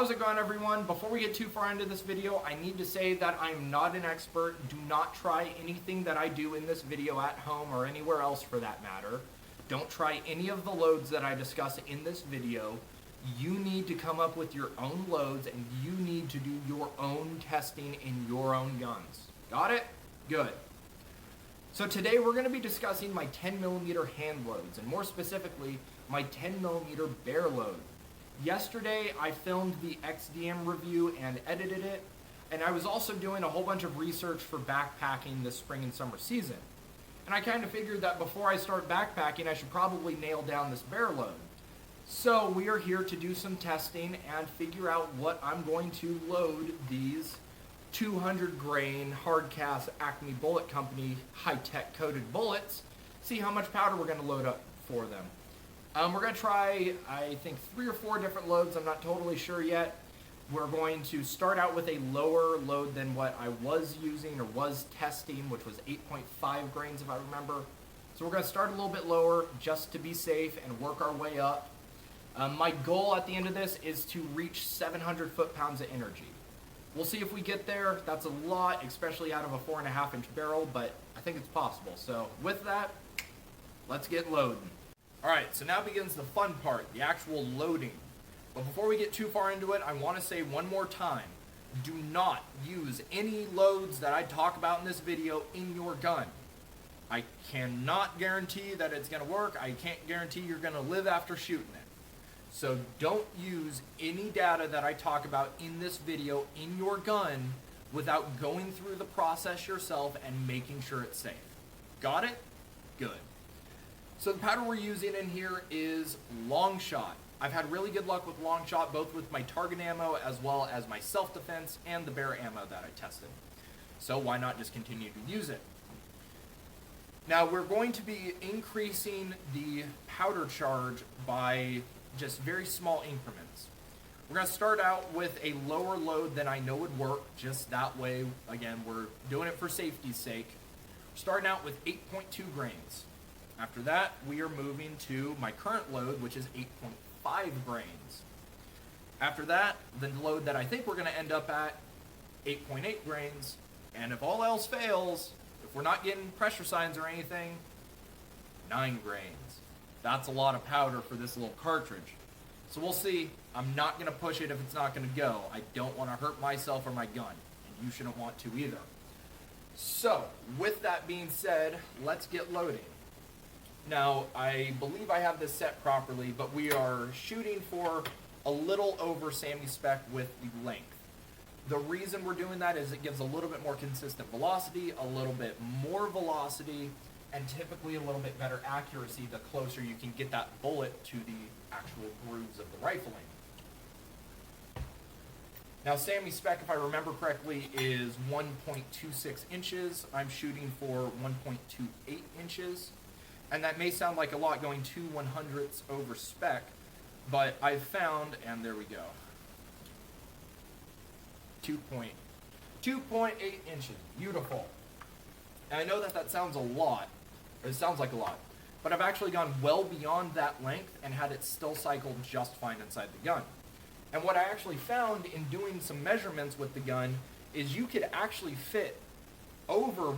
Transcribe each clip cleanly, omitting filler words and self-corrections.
how's it going, everyone? Before we get too far into this video, I need to say that I'm not an expert. Do not try anything that I do in this video at home or anywhere else for that matter. Don't try any of the loads that I discuss in this video. You need to come up with your own loads and you need to do your own testing in your own guns. Got it? Good. So today we're going to be discussing my 10mm hand loads, and more specifically, my 10mm bear load. Yesterday I filmed the XDM review and edited it, and I was also doing a whole bunch of research for backpacking this spring and summer season. And I kind of figured that before I start backpacking, I should probably nail down this bear load. So we are here to do some testing and figure out what I'm going to load these 200 grain hard cast Acme Bullet Company high-tech coated bullets, see how much powder we're going to load up for them. We're going to try, I think, 3 or 4 different loads. I'm not totally sure yet. We're going to start out with a lower load than what I was using or was testing, which was 8.5 grains if I remember. So we're going to start a little bit lower just to be safe and work our way up. My goal at the end of this is to reach 700 foot-pounds of energy. We'll see if we get there. That's a lot, especially out of a 4.5-inch barrel, but I think it's possible. So with that, let's get loading. Alright, so now begins the fun part, the actual loading. But before we get too far into it, I want to say one more time, do not use any loads that I talk about in this video in your gun. I cannot guarantee that it's going to work. I can't guarantee you're going to live after shooting it. So don't use any data that I talk about in this video in your gun without going through the process yourself and making sure it's safe. Got it? Good. So the powder we're using in here is long shot. I've had really good luck with long shot, both with my target ammo as well as my self-defense and the bear ammo that I tested. So why not just continue to use it? Now we're going to be increasing the powder charge by just very small increments. We're going to start out with a lower load than I know would work, just that way, again, we're doing it for safety's sake. Starting out with 8.2 grains. After that, we are moving to my current load, which is 8.5 grains. After that, the load that I think we're going to end up at, 8.8 grains. And if all else fails, if we're not getting pressure signs or anything, 9 grains. That's a lot of powder for this little cartridge. So we'll see. I'm not going to push it if it's not going to go. I don't want to hurt myself or my gun, and you shouldn't want to either. So, with that being said, let's get loading. Now, I believe I have this set properly, but we are shooting for a little over SAMI spec with the length. The reason we're doing that is it gives a little bit more consistent velocity, a little bit more velocity, and typically a little bit better accuracy the closer you can get that bullet to the actual grooves of the rifling. Now, SAMI spec, if I remember correctly, is 1.26 inches. I'm shooting for 1.28 inches. And that may sound like a lot going 2/100ths over spec, but I've found, and there we go, 2.8 inches. Beautiful. And I know that that sounds a lot, or it sounds like a lot, but I've actually gone well beyond that length and had it still cycle just fine inside the gun. And what I actually found in doing some measurements with the gun is you could actually fit over,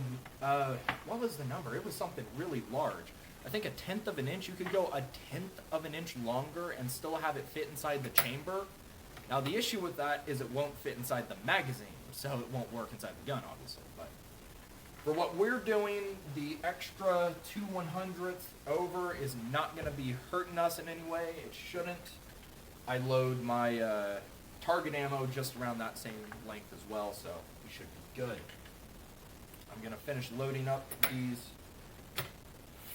what was the number? It was something really large. I think 1/10 of an inch. You could go 1/10 of an inch longer and still have it fit inside the chamber. Now the issue with that is it won't fit inside the magazine, so it won't work inside the gun, obviously. But for what we're doing, the extra 2/100ths over is not going to be hurting us in any way. It shouldn't. I load my target ammo just around that same length as well, so we should be good. I'm going to finish loading up these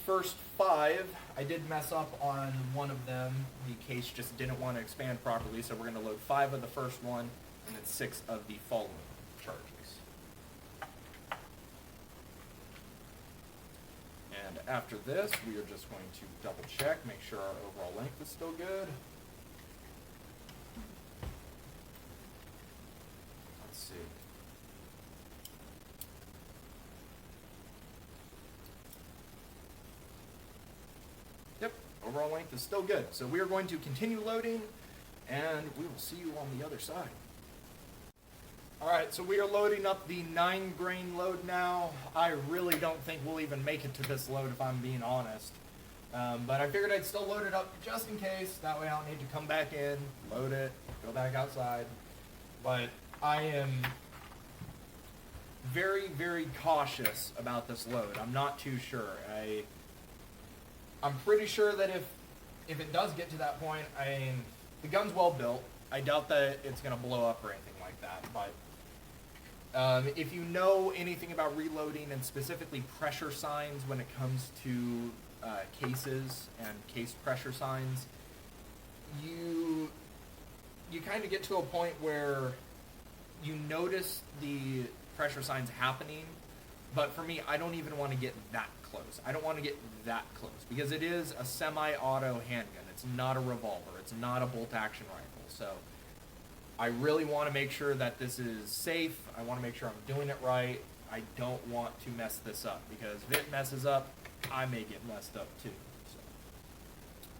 first 5. I did mess up on one of them. The case just didn't want to expand properly, so we're going to load 5 of the first one and then 6 of the following charges. And after this, we are just going to double check, make sure our overall length is still good. Let's see. Yep, overall length is still good. So we are going to continue loading and we will see you on the other side. Alright, so we are loading up the 9 grain load now. I really don't think we'll even make it to this load if I'm being honest. But I figured I'd still load it up just in case. That way I don't need to come back in, load it, go back outside. But I am very, very cautious about this load. I'm not too sure. I'm pretty sure that if it does get to that point, the gun's well built. I doubt that it's going to blow up or anything like that. But if you know anything about reloading and specifically pressure signs when it comes to cases and case pressure signs, you kind of get to a point where you notice the pressure signs happening, but for me, I don't even want to get that close. I don't want to get that close because it is a semi-auto handgun. It's not a revolver. It's not a bolt-action rifle. So I really want to make sure that this is safe. I want to make sure I'm doing it right. I don't want to mess this up because if it messes up, I may get messed up too. So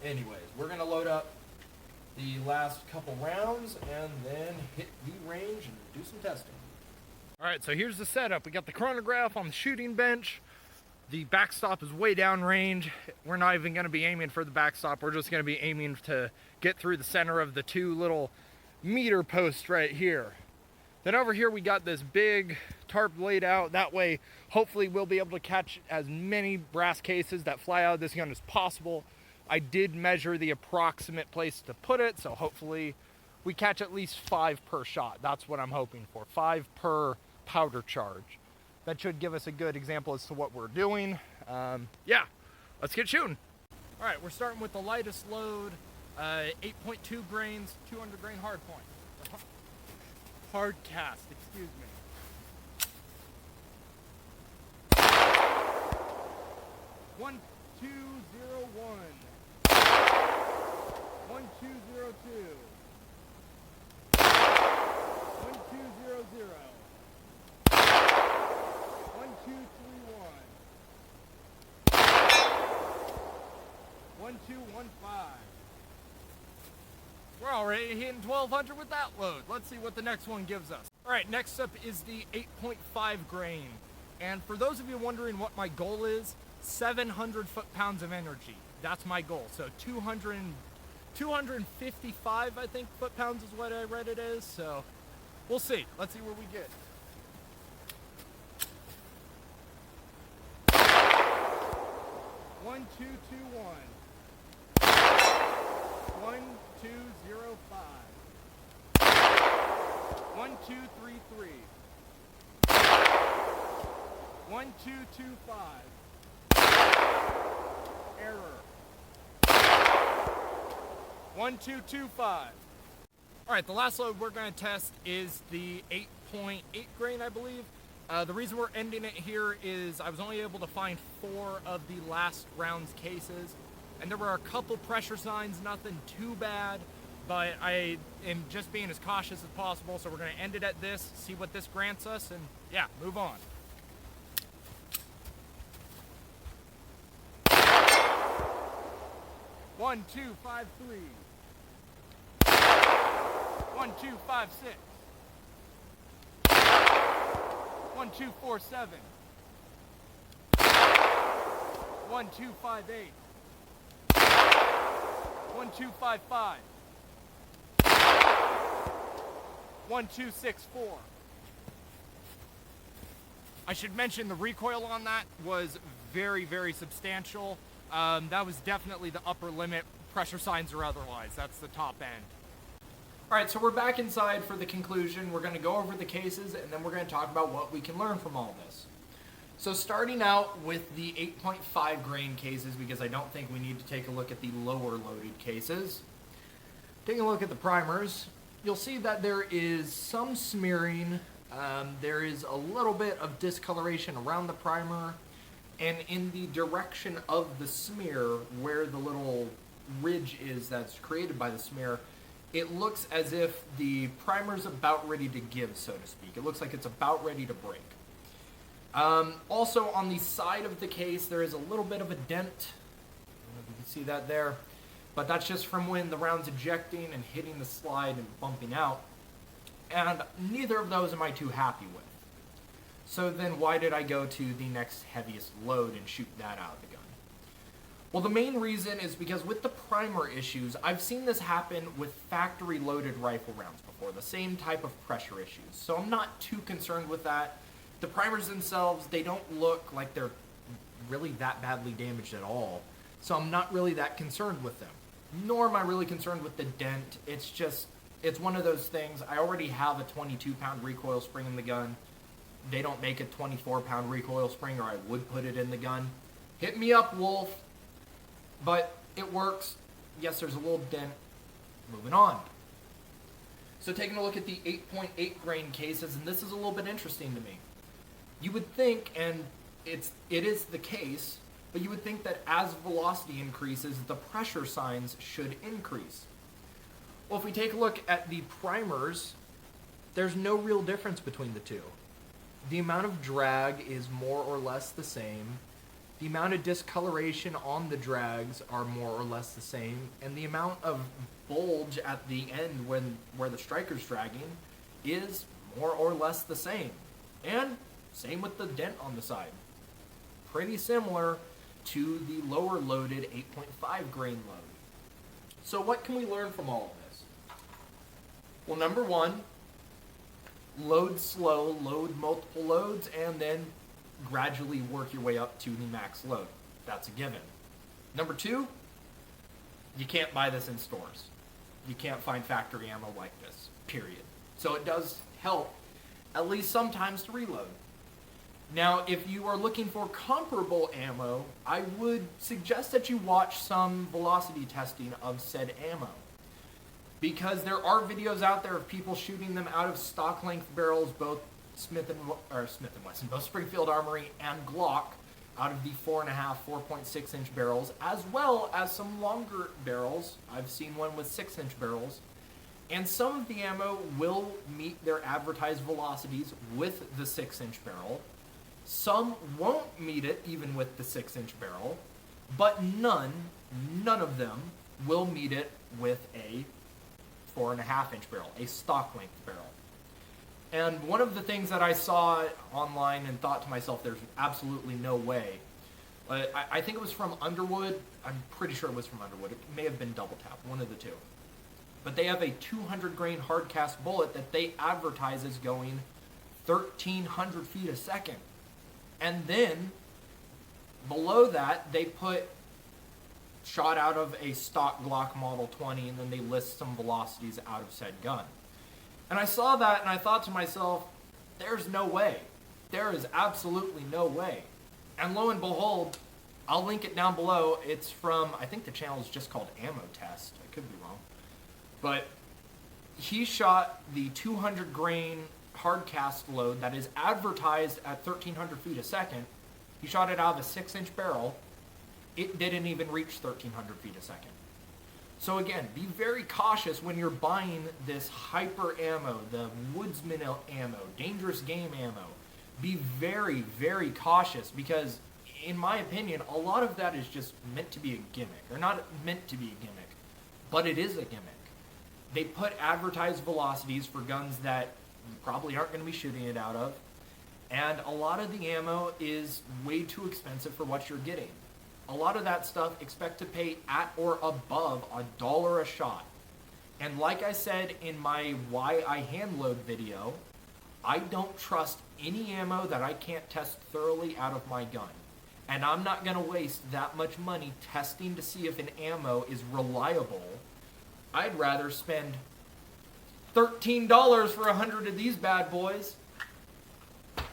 anyways, we're going to load up the last couple rounds and then hit the range and do some testing. Alright, so here's the setup. We got the chronograph on the shooting bench. The backstop is way down range. We're not even going to be aiming for the backstop. We're just going to be aiming to get through the center of the 2 little meter posts right here. Then over here we got this big tarp laid out. That way, hopefully we'll be able to catch as many brass cases that fly out of this gun as possible. I did measure the approximate place to put it, so hopefully we catch at least 5 per shot. That's what I'm hoping for. 5 per powder charge. That should give us a good example as to what we're doing. Yeah, let's get shooting. All right, we're starting with the lightest load, 8.2 grains, 200 grain hard point. Hard cast, excuse me. 1, 2, 0, 1. 1, 2, 0, 2. 1, 2, 0, 0. 1, 2, 3, 1. 1, 2, 1, 5. We're already hitting 1200 with that load. Let's see what the next one gives us. All right, next up is the 8.5 grain. And for those of you wondering what my goal is, 700 foot-pounds of energy. That's my goal. So 255, I think, foot-pounds is what I read it is. So we'll see. Let's see where we get. 1, 2, 2, 1. 1, 2, 0, 5. 1, 2, 3, 3. 1, 2, 2, 5. Error. 1, 2, 2, 5. All right, the last load we're going to test is the 8.8 grain, I believe. The reason we're ending it here is I was only able to find 4 of the last round's cases, and there were a couple pressure signs, nothing too bad, but I am just being as cautious as possible, so we're going to end it at this, see what this grants us, and yeah, move on. One, 2, 5, 3. 1, 2, 5, 6. 1, 2, 4, 7. 1, 2, 5, 8. 1, 2, 5, 5. 1, 2, 6, 4. I should mention the recoil on that was very, very substantial. That was definitely the upper limit, pressure signs or otherwise. That's the top end. Alright, so we're back inside for the conclusion. We're going to go over the cases, and then we're going to talk about what we can learn from all this. So starting out with the 8.5 grain cases, because I don't think we need to take a look at the lower loaded cases. Taking a look at the primers, you'll see that there is some smearing. There is a little bit of discoloration around the primer, and in the direction of the smear, where the little ridge is that's created by the smear, it looks as if the primer's about ready to give, so to speak. It looks like it's about ready to break. Also, on the side of the case, there is a little bit of a dent. I don't know if you can see that there. but that's just from when the round's ejecting and hitting the slide and bumping out. And neither of those am I too happy with. So then why did I go to the next heaviest load and shoot that out of the gun? Well, the main reason is because with the primer issues, I've seen this happen with factory loaded rifle rounds before, the same type of pressure issues. So I'm not too concerned with that. The primers themselves, they don't look like they're really that badly damaged at all. So I'm not really that concerned with them. Nor am I really concerned with the dent. It's one of those things. I already have a 22-pound recoil spring in the gun. They don't make a 24-pound recoil spring, or I would put it in the gun. Hit me up, Wolf. But it works. Yes, there's a little dent. Moving on. So taking a look at the 8.8 grain cases, and this is a little bit interesting to me. You would think, and it is the case, but you would think that as velocity increases, the pressure signs should increase. Well, if we take a look at the primers, there's no real difference between the two. The amount of drag is more or less the same. The amount of discoloration on the drags are more or less the same. And the amount of bulge at the end where the striker's dragging is more or less the same. And same with the dent on the side. Pretty similar to the lower loaded 8.5 grain load. So what can we learn from all of this? Well, number one, load slow, load multiple loads, and then gradually work your way up to the max load. That's a given. Number two, you can't buy this in stores. You can't find factory ammo like this, period. So it does help, at least sometimes, to reload. Now, if you are looking for comparable ammo, I would suggest that you watch some velocity testing of said ammo. Because there are videos out there of people shooting them out of stock length barrels, both Smith & Wesson, both Springfield Armory and Glock, out of the 4.5, 4.6 inch barrels, as well as some longer barrels. I've seen one with 6 inch barrels. And some of the ammo will meet their advertised velocities with the 6 inch barrel. Some won't meet it even with the 6 inch barrel, but none of them will meet it with a 4.5 inch barrel, a stock length barrel. And one of the things that I saw online and thought to myself, there's absolutely no way. I think it was from Underwood. I'm pretty sure it was from Underwood. It may have been Double Tap, one of the two. But they have a 200 grain hard cast bullet that they advertise as going 1,300 feet a second. And then below that, they put shot out of a stock Glock Model 20, and then they list some velocities out of said gun. And I saw that and I thought to myself, there's no way. There is absolutely no way. And lo and behold, I'll link it down below. It's from, I think the channel is just called Ammo Test. I could be wrong. But he shot the 200 grain hard cast load that is advertised at 1,300 feet a second. He shot it out of a 6 inch barrel. It didn't even reach 1,300 feet a second. So again, be very cautious when you're buying this hyper ammo, the woodsman ammo, dangerous game ammo. Be very, very cautious because, in my opinion, a lot of that is just meant to be a gimmick. Or not meant to be a gimmick, but it is a gimmick. They put advertised velocities for guns that you probably aren't going to be shooting it out of, and a lot of the ammo is way too expensive for what you're getting. A lot of that stuff, expect to pay at or above $1 a shot. And like I said in my Why I Hand Load video, I don't trust any ammo that I can't test thoroughly out of my gun. And I'm not going to waste that much money testing to see if an ammo is reliable. I'd rather spend $13 for 100 of these bad boys,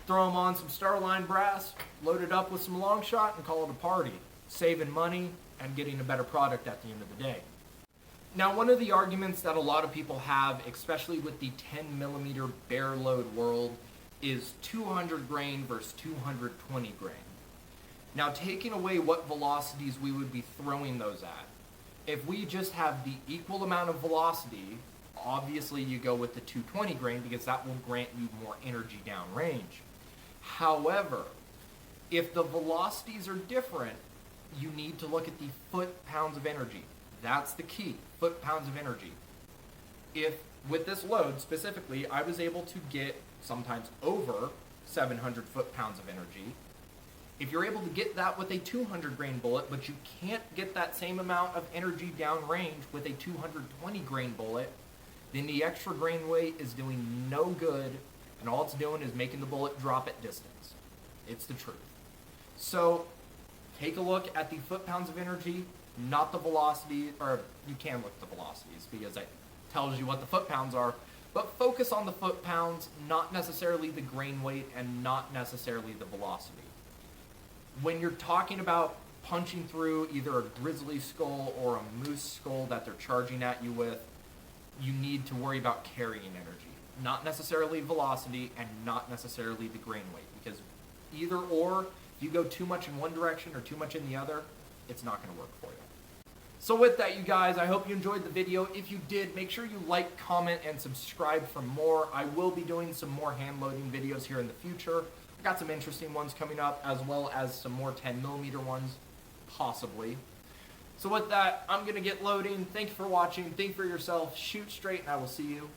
throw them on some Starline brass, load it up with some long shot, and call it a party. Saving money and getting a better product at the end of the day. Now, one of the arguments that a lot of people have, especially with the 10mm bare load world, is 200 grain versus 220 grain. Now, taking away what velocities we would be throwing those at, if we just have the equal amount of velocity, obviously you go with the 220 grain because that will grant you more energy downrange. However, if the velocities are different, you need to look at the foot-pounds of energy. That's the key, foot-pounds of energy. If, with this load specifically, I was able to get sometimes over 700 foot-pounds of energy, if you're able to get that with a 200 grain bullet, but you can't get that same amount of energy downrange with a 220 grain bullet, then the extra grain weight is doing no good, and all it's doing is making the bullet drop at distance. It's the truth. So take a look at the foot-pounds of energy, not the velocity, or you can look at the velocities because it tells you what the foot-pounds are, but focus on the foot-pounds, not necessarily the grain weight and not necessarily the velocity. When you're talking about punching through either a grizzly skull or a moose skull that they're charging at you with, you need to worry about carrying energy, not necessarily velocity and not necessarily the grain weight, because either or, if you go too much in one direction or too much in the other, it's not going to work for you. So with that, you guys, I hope you enjoyed the video. If you did, make sure you like, comment, and subscribe for more. I will be doing some more hand loading videos here in the future. I've got some interesting ones coming up, as well as some more 10mm ones, possibly. So with that, I'm going to get loading. Thank you for watching. Think for yourself. Shoot straight, and I will see you